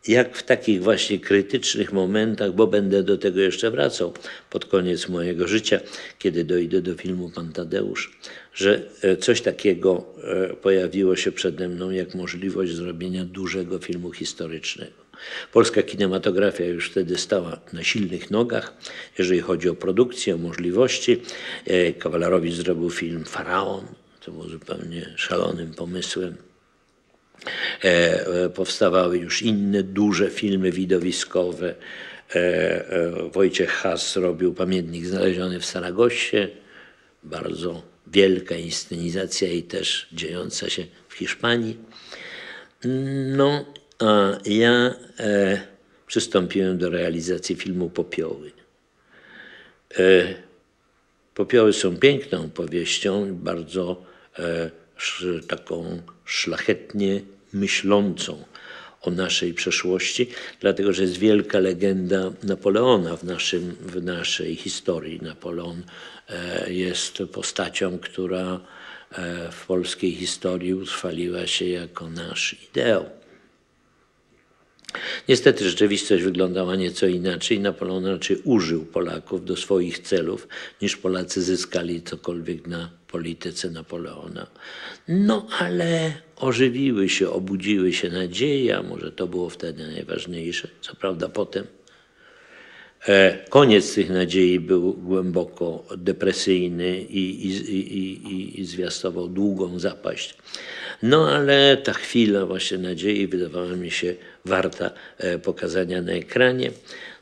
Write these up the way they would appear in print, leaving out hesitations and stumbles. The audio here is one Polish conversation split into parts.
jak w takich właśnie krytycznych momentach, bo będę do tego jeszcze wracał pod koniec mojego życia, kiedy dojdę do filmu Pan Tadeusz, że coś takiego pojawiło się przede mną jak możliwość zrobienia dużego filmu historycznego. Polska kinematografia już wtedy stała na silnych nogach, jeżeli chodzi o produkcję, o możliwości. Kawalerowicz zrobił film Faraon, to było zupełnie szalonym pomysłem. Powstawały już inne duże filmy widowiskowe. Wojciech Haas robił Pamiętnik znaleziony w Saragossie, bardzo wielka inscenizacja i też dziejąca się w Hiszpanii. No, a ja przystąpiłem do realizacji filmu Popioły. Popioły są piękną powieścią, bardzo taką szlachetnie myślącą o naszej przeszłości, dlatego że jest wielka legenda Napoleona w naszej historii. Napoleon jest postacią, która w polskiej historii utrwaliła się jako nasz ideał. Niestety rzeczywistość wyglądała nieco inaczej. Napoleon raczej użył Polaków do swoich celów, niż Polacy zyskali cokolwiek na polityce Napoleona. No ale ożywiły się, obudziły się nadzieje, a może to było wtedy najważniejsze. Co prawda potem koniec tych nadziei był głęboko depresyjny i zwiastował długą zapaść. No ale ta chwila właśnie nadziei wydawała mi się warta pokazania na ekranie.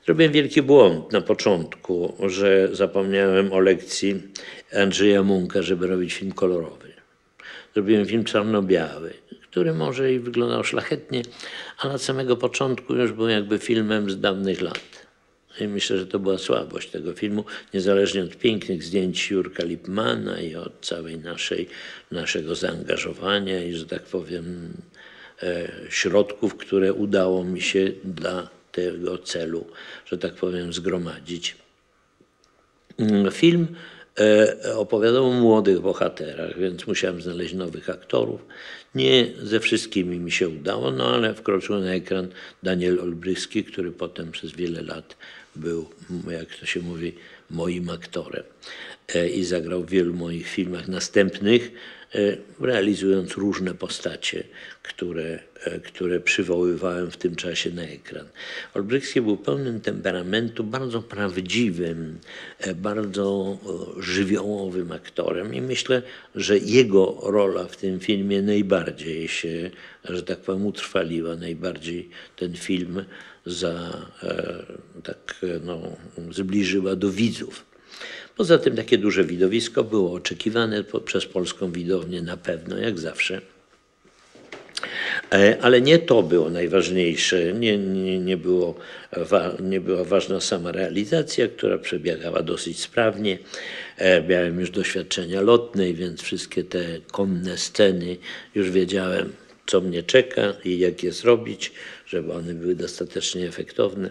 Zrobiłem wielki błąd na początku, że zapomniałem o lekcji Andrzeja Munka, żeby robić film kolorowy. Zrobiłem film czarno-biały, który może i wyglądał szlachetnie, ale od samego początku już był jakby filmem z dawnych lat. I myślę, że to była słabość tego filmu, niezależnie od pięknych zdjęć Jurka Lipmana i od całej naszego zaangażowania i, że tak powiem, środków, które udało mi się dla tego celu, że tak powiem, zgromadzić. Film opowiadał o młodych bohaterach, więc musiałem znaleźć nowych aktorów. Nie ze wszystkimi mi się udało, no ale wkroczył na ekran Daniel Olbrychski, który potem przez wiele lat był, jak to się mówi, moim aktorem i zagrał w wielu moich filmach następnych, realizując różne postacie, które przywoływałem w tym czasie na ekran. Olbrychski był pełnym temperamentu, bardzo prawdziwym, bardzo żywiołowym aktorem i myślę, że jego rola w tym filmie najbardziej się, że tak powiem, utrwaliła, najbardziej ten film zbliżyła do widzów. Poza tym takie duże widowisko było oczekiwane przez polską widownię na pewno, jak zawsze. Ale nie to było najważniejsze, nie była ważna sama realizacja, która przebiegała dosyć sprawnie. Miałem już doświadczenia lotnej, więc wszystkie te konne sceny już wiedziałem, co mnie czeka i jak je zrobić, żeby one były dostatecznie efektowne.